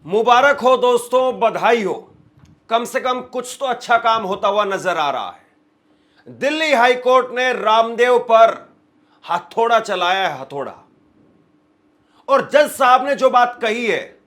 मुबारक हो दोस्तों, बधाई हो। कम से कम कुछ तो अच्छा काम होता हुआ नजर आ रहा है। दिल्ली हाई कोर्ट ने रामदेव पर हथौड़ा चलाया है, हथौड़ा। और जज साहब ने जो बात कही है,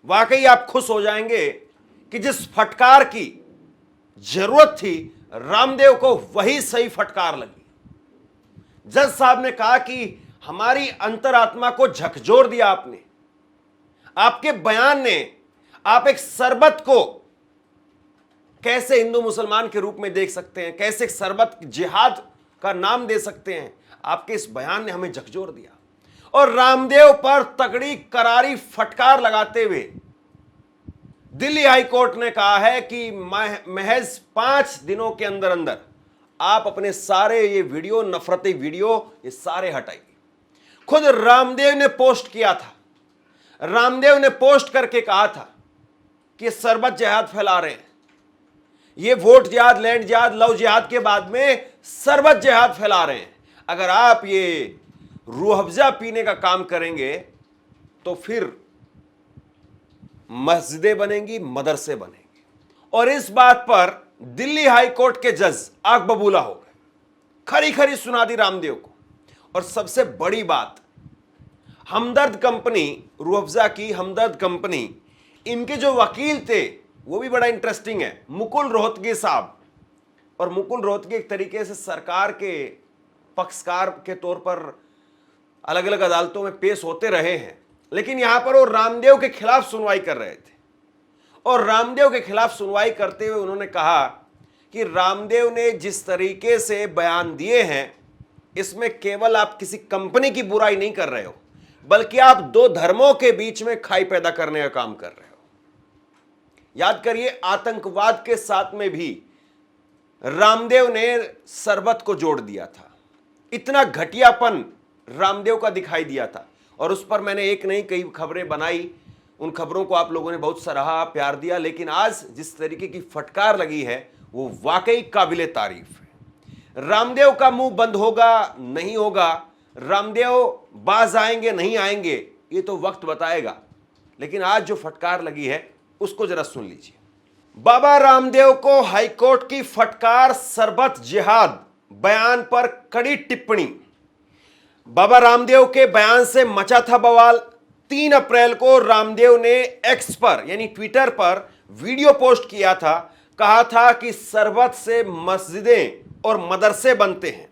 वाकई आप खुश हो जाएंगे कि जिस फटकार की जरूरत थी रामदेव को, वही सही फटकार लगी। जज साहब ने कहा कि हमारी अंतरात्मा को झकझोर दिया आपने। आपके बयान ने, आप एक सरबत को कैसे हिंदू मुसलमान के रूप में देख सकते हैं, कैसे एक सरबत जिहाद का नाम दे सकते हैं, आपके इस बयान ने हमें झकझोर दिया। और रामदेव पर तगड़ी करारी फटकार लगाते हुए दिल्ली हाई कोर्ट ने कहा है कि महज 5 दिनों के अंदर अंदर आप अपने सारे ये वीडियो, नफरती वीडियो, ये सारे हटाइए। खुद रामदेव ने पोस्ट किया था। रामदेव ने पोस्ट करके कहा था कि सरबत जिहाद फैला रहे हैं, ये वोट जिहाद, लैंड जिहाद, लव जिहाद के बाद में सरबत जिहाद फैला रहे हैं। अगर आप ये रूह अफ़ज़ा पीने का काम करेंगे तो फिर मस्जिदें बनेंगी, मदरसे बनेंगे। और इस बात पर दिल्ली हाई कोर्ट के जज आग बबूला हो गए, खरी खरी सुना दी रामदेव को। और सबसे बड़ी बात, हमदर्द कंपनी, रूह अफ़ज़ा की हमदर्द कंपनी, इनके जो वकील थे वो भी बड़ा इंटरेस्टिंग है, मुकुल रोहतगी साहब। और मुकुल रोहतगी एक तरीके से सरकार के पक्षकार के तौर पर अलग अलग अदालतों में पेश होते रहे हैं, लेकिन यहां पर वो रामदेव के खिलाफ सुनवाई कर रहे थे। और रामदेव के खिलाफ सुनवाई करते हुए उन्होंने कहा कि रामदेव ने जिस तरीके से बयान दिए हैं, इसमें केवल आप किसी कंपनी की बुराई नहीं कर रहे हो, बल्कि आप दो धर्मों के बीच में खाई पैदा करने का काम कर रहे हो। याद करिए, आतंकवाद के साथ में भी रामदेव ने सरबत को जोड़ दिया था। इतना घटियापन रामदेव का दिखाई दिया था। और उस पर मैंने एक नहीं कई खबरें बनाई, उन खबरों को आप लोगों ने बहुत सराहा, प्यार दिया। लेकिन आज जिस तरीके की फटकार लगी है वो वाकई काबिले तारीफ है। रामदेव का मुंह बंद होगा, नहीं होगा, रामदेव बाज आएंगे, नहीं आएंगे, ये तो वक्त बताएगा। लेकिन आज जो फटकार लगी है उसको जरा सुन लीजिए। बाबा रामदेव को हाईकोर्ट की फटकार, सरबत जिहाद बयान पर कड़ी टिप्पणी। बाबा रामदेव के बयान से मचा था बवाल। 3 अप्रैल को रामदेव ने एक्स पर यानी ट्विटर पर वीडियो पोस्ट किया था। कहा था कि सरबत से मस्जिदें और मदरसे बनते हैं,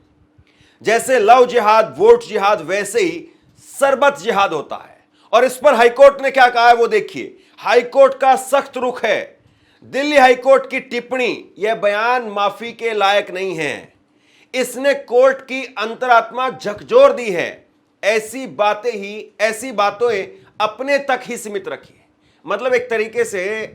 जैसे लव जिहाद, वोट जिहाद, वैसे ही सरबत जिहाद होता है। और इस पर हाईकोर्ट ने क्या कहा है वो देखिए। हाईकोर्ट का सख्त रुख है। दिल्ली हाईकोर्ट की टिप्पणी, यह बयान माफी के लायक नहीं है। इसने कोर्ट की अंतरात्मा झकझोर दी है। ऐसी बातों अपने तक ही सीमित रखिए। मतलब एक तरीके से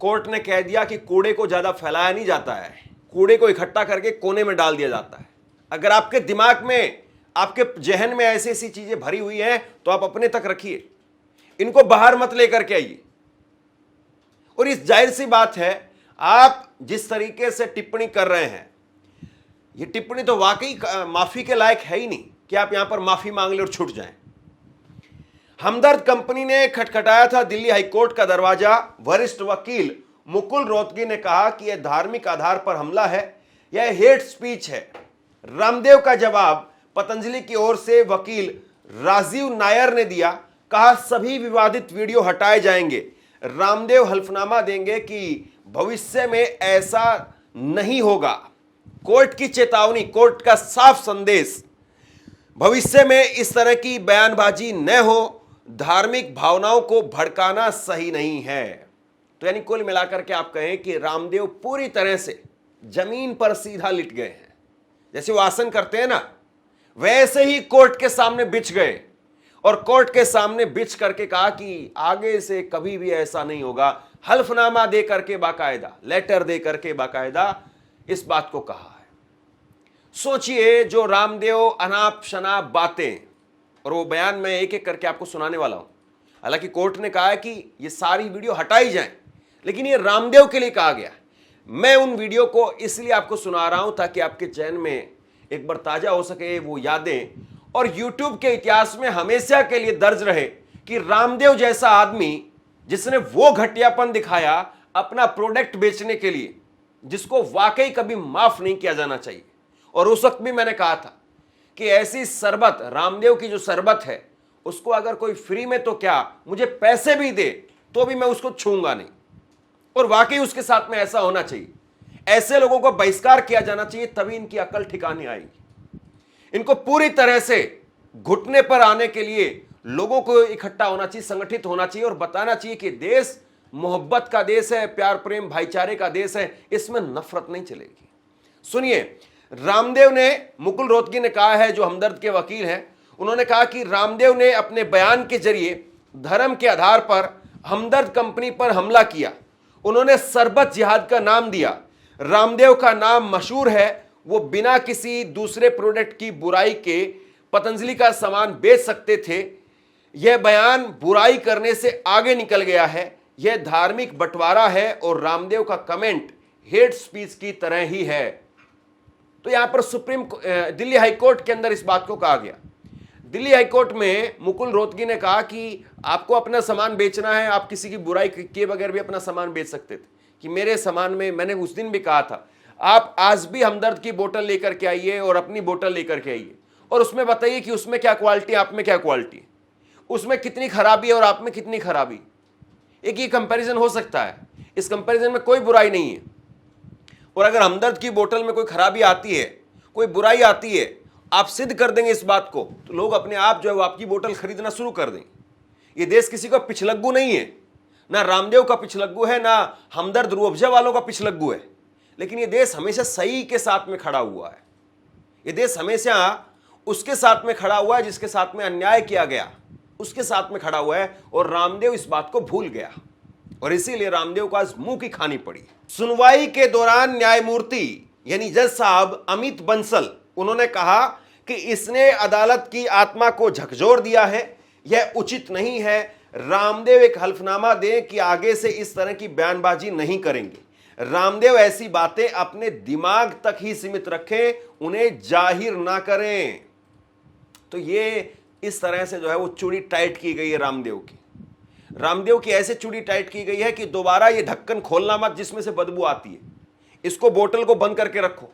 कोर्ट ने कह दिया कि कूड़े को ज्यादा फैलाया नहीं जाता है, कूड़े को इकट्ठा करके कोने में डाल दिया जाता है। अगर आपके दिमाग में, आपके जहन में ऐसी ऐसी चीजें भरी हुई हैं तो आप अपने तक रखिए, इनको बाहर मत लेकर के आइए। और इस जाहिर सी बात है, आप जिस तरीके से टिप्पणी कर रहे हैं, ये टिप्पणी तो वाकई माफी के लायक है ही नहीं कि आप यहां पर माफी मांग ले और छूट जाएं। हमदर्द कंपनी ने खटखटाया था दिल्ली हाईकोर्ट का दरवाजा। वरिष्ठ वकील मुकुल रोहतगी ने कहा कि यह धार्मिक आधार पर हमला है, यह हेट स्पीच है। रामदेव का जवाब पतंजलि की ओर से वकील राजीव नायर ने दिया। कहा सभी विवादित वीडियो हटाए जाएंगे। रामदेव हल्फनामा देंगे कि भविष्य में ऐसा नहीं होगा। कोर्ट की चेतावनी, कोर्ट का साफ संदेश, भविष्य में इस तरह की बयानबाजी न हो। धार्मिक भावनाओं को भड़काना सही नहीं है। तो यानी कुल मिलाकर के आप कहें कि रामदेव पूरी तरह से जमीन पर सीधा लिट गए हैं। जैसे वो आसन करते हैं ना, वैसे ही कोर्ट के सामने बिछ गए। और कोर्ट के सामने बिछ करके कहा कि आगे से कभी भी ऐसा नहीं होगा। हल्फनामा दे करके बाकायदा, लेटर दे करके बाकायदा इस बात को कहा है। सोचिए, जो रामदेव अनाप शनाप बातें, और वो बयान मैं एक एक करके आपको सुनाने वाला हूं। हालांकि कोर्ट ने कहा है कि ये सारी वीडियो हटाई जाएं, लेकिन ये रामदेव के लिए कहा गया। मैं उन वीडियो को इसलिए आपको सुना रहा हूं ताकि आपके चैन में एक बार ताजा हो सके वो यादें, और यूट्यूब के इतिहास में हमेशा के लिए दर्ज रहे कि रामदेव जैसा आदमी जिसने वो घटियापन दिखाया अपना प्रोडक्ट बेचने के लिए, जिसको वाकई कभी माफ नहीं किया जाना चाहिए। और उस वक्त भी मैंने कहा था कि ऐसी शरबत, रामदेव की जो शरबत है, उसको अगर कोई फ्री में तो क्या, मुझे पैसे भी दे तो भी मैं उसको छूंगा नहीं। और वाकई उसके साथ में ऐसा होना चाहिए। ऐसे लोगों को बहिष्कार किया जाना चाहिए, तभी इनकी अकल ठिकाने आएगी। इनको पूरी तरह से घुटने पर आने के लिए लोगों को इकट्ठा होना चाहिए, संगठित होना चाहिए और बताना चाहिए कि देश मोहब्बत का देश है, प्यार प्रेम भाईचारे का देश है, इसमें नफरत नहीं चलेगी। सुनिए, रामदेव ने, मुकुल रोहतगी ने कहा है, जो हमदर्द के वकील हैं, उन्होंने कहा कि रामदेव ने अपने बयान के जरिए धर्म के आधार पर हमदर्द कंपनी पर हमला किया। उन्होंने शरबत जिहाद का नाम दिया। रामदेव का नाम मशहूर है, वो बिना किसी दूसरे प्रोडक्ट की बुराई के पतंजलि का सामान बेच सकते थे। यह बयान बुराई करने से आगे निकल गया है, यह धार्मिक बंटवारा है और रामदेव का कमेंट हेट स्पीच की तरह ही है। तो यहां पर दिल्ली हाईकोर्ट के अंदर इस बात को कहा गया। दिल्ली हाईकोर्ट में मुकुल रोहतगी ने कहा कि आपको अपना सामान बेचना है, आप किसी की बुराई किए बगैर भी अपना सामान बेच सकते थे। कि मेरे सामान में, मैंने उस दिन भी कहा था, आप आज भी हमदर्द की बोतल लेकर के आइए और अपनी बोतल लेकर के आइए और उसमें बताइए कि उसमें क्या क्वालिटी, आप में क्या क्वालिटी, उसमें कितनी खराबी है और आप में कितनी खराबी। एक ये कंपैरिजन हो सकता है, इस कंपैरिजन में कोई बुराई नहीं है। और अगर हमदर्द की बोतल में कोई खराबी आती है, कोई बुराई आती है, आप सिद्ध कर देंगे इस बात को, तो लोग अपने आप जो है वो आपकी बोतल खरीदना शुरू कर देंगे। ये देश किसी का पिछलग्गू नहीं है, ना रामदेव का पिछलग्गू है, ना हमदर्द रूह अफ़ज़ा वालों का पिछलग्गू है, लेकिन ये देश हमेशा सही के साथ में खड़ा हुआ है। ये देश हमेशा उसके साथ में खड़ा हुआ है जिसके साथ में अन्याय किया गया, उसके साथ में खड़ा हुआ है। और रामदेव इस बात को भूल गया और इसीलिए रामदेव को आज मुंह की खानी पड़ी। सुनवाई के दौरान न्यायमूर्ति यानी जज साहब अमित बंसल, उन्होंने कहा कि इसने अदालत की आत्मा को झकझोर दिया है, यह उचित नहीं है। रामदेव एक हल्फनामा दें कि आगे से इस तरह की बयानबाजी नहीं करेंगे। रामदेव ऐसी बातें अपने दिमाग तक ही सीमित रखें, उन्हें जाहिर ना करें। तो ये इस तरह से जो है वो चूड़ी टाइट की गई है रामदेव की। रामदेव की ऐसे चूड़ी टाइट की गई है कि दोबारा ये ढक्कन खोलना मत जिसमें से बदबू आती है। इसको, बोतल को बंद करके रखो।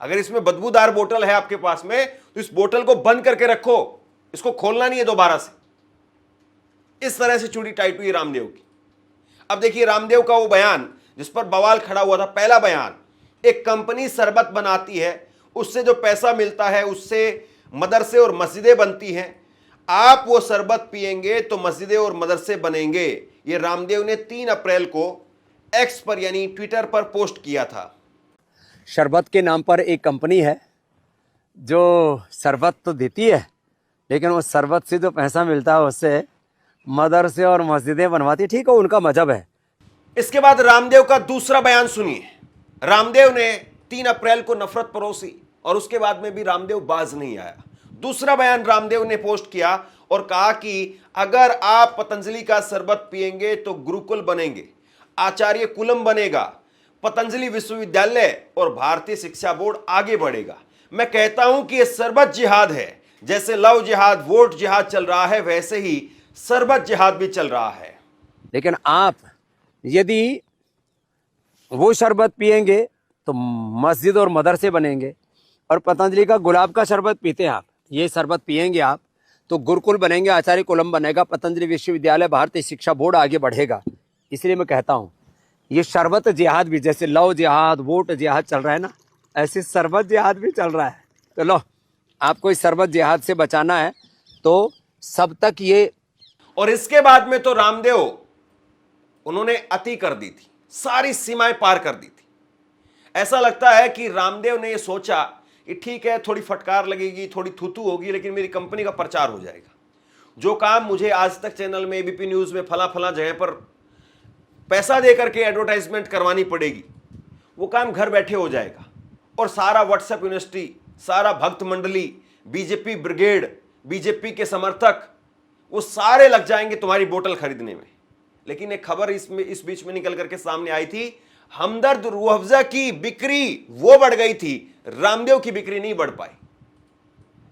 अगर इसमें बदबूदार बोतल है आपके पास में तो इस बोतल को बंद करके रखो, इसको खोलना नहीं है दोबारा से। इस तरह से चूड़ी टाइट हुई रामदेव की। अब देखिए रामदेव का वो बयान जिस पर बवाल खड़ा हुआ था, पहला बयान, एक कंपनी शरबत बनाती है, उससे जो पैसा मिलता है उससे मदरसे और मस्जिदें बनती हैं, आप वो शरबत पिएंगे तो मस्जिदें और मदरसे बनेंगे। ये रामदेव ने 3 अप्रैल को एक्स पर यानी ट्विटर पर पोस्ट किया था। शरबत के नाम पर एक कंपनी है जो शरबत तो देती है, लेकिन वो शरबत से जो पैसा मिलता है उससे मदरसे और मस्जिदें बनवाती है। ठीक है, उनका मजहब है। इसके बाद रामदेव का दूसरा बयान सुनिए। रामदेव ने 3 अप्रैल को नफरत परोसी और उसके बाद में भी रामदेव बाज नहीं आया। दूसरा बयान रामदेव ने पोस्ट किया और कहा कि अगर आप पतंजलि का शरबत पिएंगे तो गुरुकुल बनेंगे, आचार्य कुलम बनेगा, पतंजलि विश्वविद्यालय और भारतीय शिक्षा बोर्ड आगे बढ़ेगा। मैं कहता हूं कि यह शरबत जिहाद है। जैसे लव जिहाद, वोट जिहाद चल रहा है, वैसे ही शरबत जिहाद भी चल रहा है। लेकिन आप यदि वो शरबत पिएंगे तो मस्जिद और मदरसे बनेंगे, और पतंजलि का गुलाब का शरबत पीते हैं आप, ये शरबत पिएंगे आप तो गुरुकुल बनेंगे, आचार्य कुलम बनेगा, पतंजलि विश्वविद्यालय, भारतीय शिक्षा बोर्ड आगे बढ़ेगा। इसलिए मैं कहता हूँ ये शरबत जिहाद भी, जैसे लव जिहाद, वोट जिहाद चल रहा है ना, ऐसे शरबत जिहाद भी चल रहा है। तो लो, आपको इस शरबत जिहाद से बचाना है तो सब तक ये। और इसके बाद में तो रामदेव, उन्होंने अति कर दी थी, सारी सीमाएं पार कर दी थी। ऐसा लगता है कि रामदेव ने यह सोचा कि ठीक है, थोड़ी फटकार लगेगी, थोड़ी थूथू होगी, लेकिन मेरी कंपनी का प्रचार हो जाएगा। जो काम मुझे आज तक चैनल में, एबीपी न्यूज में, फला फला जगह पर पैसा देकर के एडवर्टाइजमेंट करवानी पड़ेगी, वो काम घर बैठे हो जाएगा। और सारा व्हाट्सएप यूनिवर्सिटी, सारा भक्त मंडली, बीजेपी ब्रिगेड, बीजेपी के समर्थक, वो सारे लग जाएंगे तुम्हारी बोतल खरीदने में। लेकिन एक खबर इस बीच में निकल करके सामने आई थी, हमदर्द रूह अफ़ज़ा की बिक्री वो बढ़ गई थी, रामदेव की बिक्री नहीं बढ़ पाई।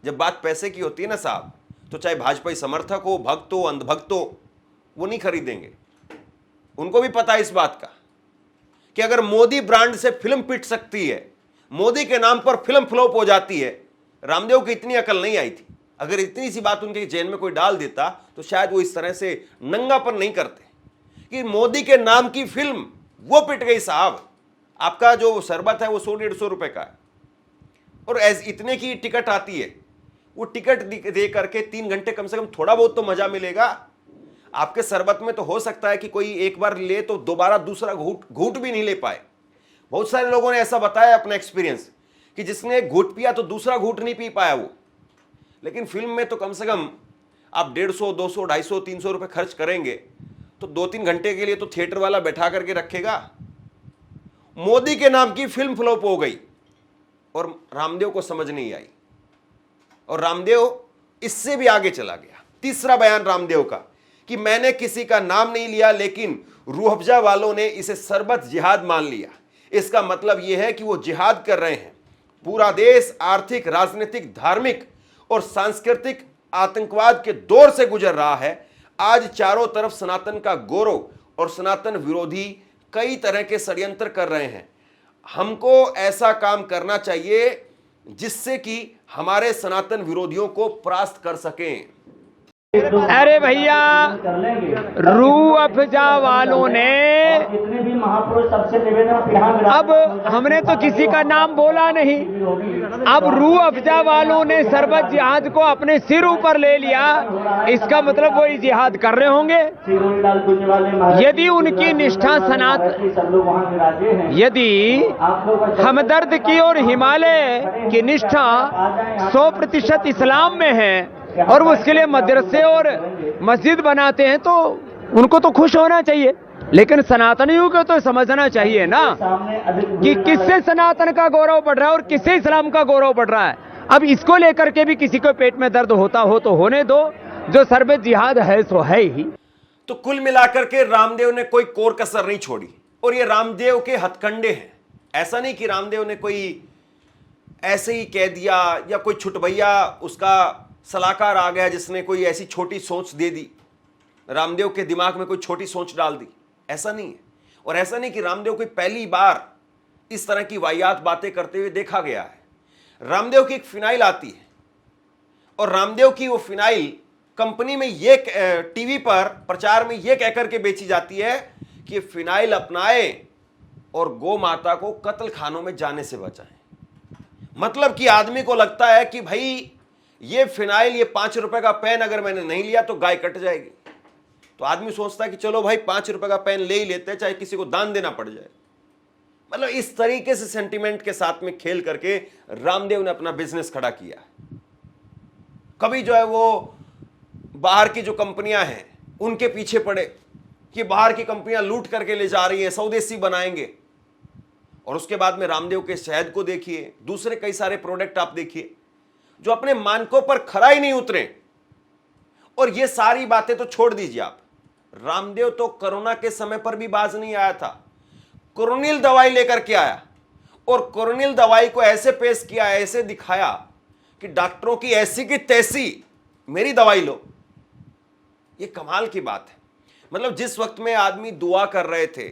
जब बात पैसे की होती है ना साहब, तो चाहे भाजपाई समर्थक हो, भक्त हो, अंधभक्त हो, वो नहीं खरीदेंगे। उनको भी पता है इस बात का कि अगर मोदी ब्रांड से फिल्म पिट सकती है, मोदी के नाम पर फिल्म फ्लॉप हो जाती है। रामदेव की इतनी अकल नहीं आई थी। अगर इतनी सी बात उनके जेल में कोई डाल देता तो शायद वो इस तरह से नंगापन नहीं करते कि मोदी के नाम की फिल्म वो पिट गई। साहब, आपका जो शरबत है वो 100-150 रुपए का है और इतने की टिकट आती है। वो टिकट दे करके 3 घंटे कम से कम थोड़ा बहुत तो मजा मिलेगा। आपके शरबत में तो हो सकता है कि कोई एक बार ले तो दोबारा दूसरा घूट भी नहीं ले पाए। बहुत सारे लोगों ने ऐसा बताया अपना एक्सपीरियंस कि जिसने एक घूट पिया तो दूसरा घूट नहीं पी पाया वो। लेकिन फिल्म में तो कम से कम आप 150, 200, 250, 300 रुपए खर्च करेंगे तो 2-3 घंटे के लिए तो थिएटर वाला बैठा करके रखेगा। मोदी के नाम की फिल्म फ्लॉप हो गई और रामदेव को समझ नहीं आई और रामदेव इससे भी आगे चला गया। तीसरा बयान रामदेव का कि मैंने किसी का नाम नहीं लिया लेकिन रूह अफ़ज़ा वालों ने इसे सरबत जिहाद मान लिया। इसका मतलब यह है कि वो जिहाद कर रहे हैं। पूरा देश आर्थिक, राजनीतिक, धार्मिक और सांस्कृतिक आतंकवाद के दौर से गुजर रहा है। आज चारों तरफ सनातन का गौरव और सनातन विरोधी कई तरह के षड्यंत्र कर रहे हैं। हमको ऐसा काम करना चाहिए जिससे कि हमारे सनातन विरोधियों को परास्त कर सकें। अरे भैया, रूह अफ़ज़ा वालों ने, जितने भी महापुरुष सबसे निवेदन यहाँ अब हमने तो किसी का नाम बोला नहीं, अब रूह अफ़ज़ा वालों ने सरबत जिहाद को अपने सिर ऊपर ले लिया। इसका मतलब वो जिहाद कर रहे होंगे। यदि उनकी निष्ठा सनातन, सब लोग वहाँ विराजे हैं। यदि हमदर्द की और हिमालय की निष्ठा 100% इस्लाम में है और वो उसके लिए मदरसे और मस्जिद बनाते हैं तो उनको तो खुश होना चाहिए। लेकिन सनातनियों को तो समझना चाहिए ना कि किससे सनातन का गौरव बढ़ रहा है और किससे इस्लाम का गौरव बढ़ रहा है। अब इसको लेकर के भी किसी को पेट में दर्द होता हो तो होने दो, जो सरबत जिहाद है सो है ही। तो कुल मिलाकर के रामदेव ने कोई कोर कसर नहीं छोड़ी और ये रामदेव के हथकंडे हैं। ऐसा नहीं कि रामदेव ने कोई ऐसे ही कह दिया या कोई छुटभैया उसका सलाहकार आ गया जिसने कोई ऐसी छोटी सोच दे दी, रामदेव के दिमाग में कोई छोटी सोच डाल दी। ऐसा नहीं है। और ऐसा नहीं कि रामदेव कोई पहली बार इस तरह की वाहियात बातें करते हुए देखा गया है। रामदेव की एक फिनाइल आती है और रामदेव की वो फिनाइल कंपनी में ये टीवी पर प्रचार में ये कहकर के बेची जाती है कि फिनाइल अपनाए और गौ माता को कत्ल खानों में जाने से बचाएं। मतलब कि आदमी को लगता है कि भाई ये फिनाइल, ये 5 रुपए का पेन अगर मैंने नहीं लिया तो गाय कट जाएगी। तो आदमी सोचता है कि चलो भाई 5 रुपए का पेन ले ही लेते हैं, चाहे किसी को दान देना पड़ जाए। मतलब इस तरीके से सेंटिमेंट के साथ में खेल करके रामदेव ने अपना बिजनेस खड़ा किया। कभी जो है वो बाहर की जो कंपनियां हैं उनके पीछे पड़े कि बाहर की कंपनियां लूट करके ले जा रही हैं, स्वदेशी बनाएंगे। और उसके बाद में रामदेव के शहद को देखिए, दूसरे कई सारे प्रोडक्ट आप देखिए जो अपने मानकों पर खरा ही नहीं उतरे। और ये सारी बातें तो छोड़ दीजिए आप, रामदेव तो कोरोना के समय पर भी बाज नहीं आया था। कोरोनिल दवाई लेकर के आया और कोरोनिल दवाई को ऐसे पेश किया, ऐसे दिखाया कि डॉक्टरों की ऐसी की तैसी, मेरी दवाई लो। ये कमाल की बात है। मतलब जिस वक्त में आदमी दुआ कर रहे थे,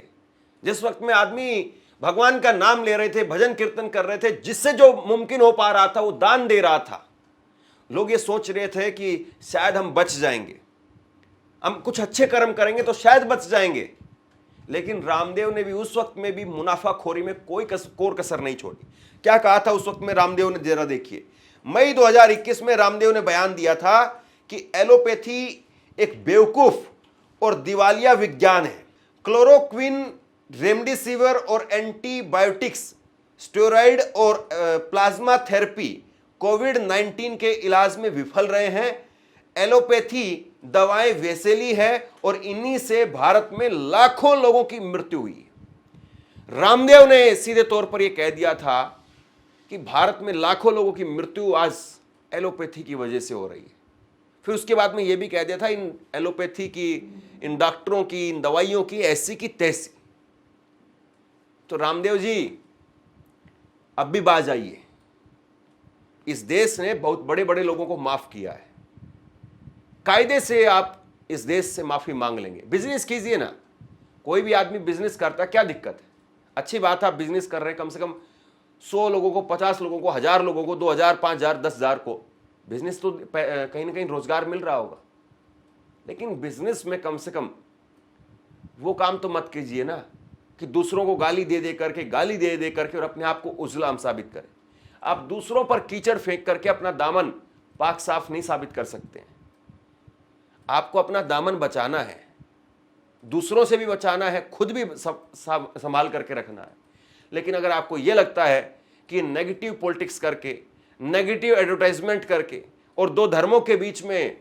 जिस वक्त में आदमी भगवान का नाम ले रहे थे, भजन कीर्तन कर रहे थे, जिससे जो मुमकिन हो पा रहा था वो दान दे रहा था, लोग ये सोच रहे थे कि शायद हम बच जाएंगे, हम कुछ अच्छे कर्म करेंगे तो शायद बच जाएंगे। लेकिन रामदेव ने भी उस वक्त में भी मुनाफाखोरी में कोई कोर कसर नहीं छोड़ी। क्या कहा था उस वक्त में रामदेव ने, जरा देखिए। मई 2021 में रामदेव ने बयान दिया था कि एलोपैथी एक बेवकूफ और दिवालिया विज्ञान है। क्लोरोक्विन, रेमडेसिविर और एंटीबायोटिक्स, स्टेरॉइड और प्लाज्मा थेरेपी कोविड-19 के इलाज में विफल रहे हैं। एलोपैथी दवाएं वैसेली है और इन्हीं से भारत में लाखों लोगों की मृत्यु हुई। रामदेव ने सीधे तौर पर यह कह दिया था कि भारत में लाखों लोगों की मृत्यु आज एलोपैथी की वजह से हो रही है। फिर उसके बाद में यह भी कह दिया था इन एलोपैथी की, इन डॉक्टरों की, इन दवाइयों की ऐसी की तैसी। तो रामदेव जी अब भी बाज आइए। इस देश ने बहुत बड़े बड़े लोगों को माफ किया है, कायदे से आप इस देश से माफी मांग लेंगे। बिजनेस कीजिए ना, कोई भी आदमी बिजनेस करता है, क्या दिक्कत है? अच्छी बात है, आप बिजनेस कर रहे हैं, कम से कम 100 लोगों को, 50 लोगों को, 1000 लोगों को, 2000, 5000, 10,000 को बिजनेस तो कहीं ना कहीं रोजगार मिल रहा होगा। लेकिन बिजनेस में कम से कम वो काम तो मत कीजिए ना कि दूसरों को गाली दे दे करके और अपने आप को उजलाम साबित करें। आप दूसरों पर कीचड़ फेंक करके अपना दामन पाक साफ नहीं साबित कर सकते हैं। आपको अपना दामन बचाना है, दूसरों से भी बचाना है, खुद भी संभाल करके रखना है। लेकिन अगर आपको यह लगता है कि नेगेटिव पॉलिटिक्स करके, नेगेटिव एडवर्टाइजमेंट करके और दो धर्मों के बीच में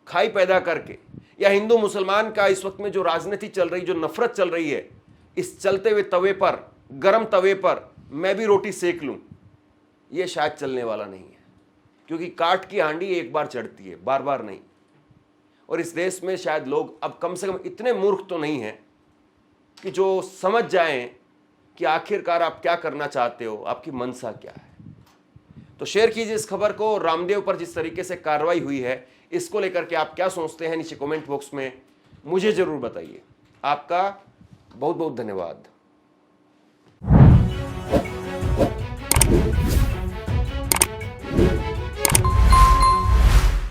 खाई पैदा करके, या हिंदू मुसलमान का इस वक्त में जो राजनीति चल रही, जो नफरत चल रही है, इस चलते हुए तवे पर, गरम तवे पर मैं भी रोटी सेक लूं, यह शायद चलने वाला नहीं है। क्योंकि काट की हांडी एक बार चढ़ती है, बार बार नहीं। और इस देश में शायद लोग अब कम से कम इतने मूर्ख तो नहीं हैं कि जो समझ जाएं कि आखिरकार आप क्या करना चाहते हो, आपकी मंशा क्या है। तो शेयर कीजिए इस खबर को। रामदेव पर जिस तरीके से कार्रवाई हुई है, इसको लेकर के आप क्या सोचते हैं, नीचे कमेंट बॉक्स में मुझे जरूर बताइए। आपका बहुत बहुत धन्यवाद।